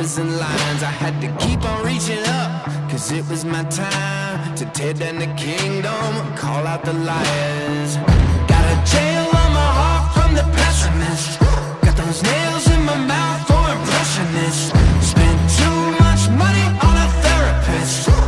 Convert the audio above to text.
lines and lines. I had to keep on reaching up, cause it was my time to tear down the kingdom, call out the liars. Got a jail on my heart from the pessimist. Got those nails in my mouth for impressionists. Spent too much money on a therapist.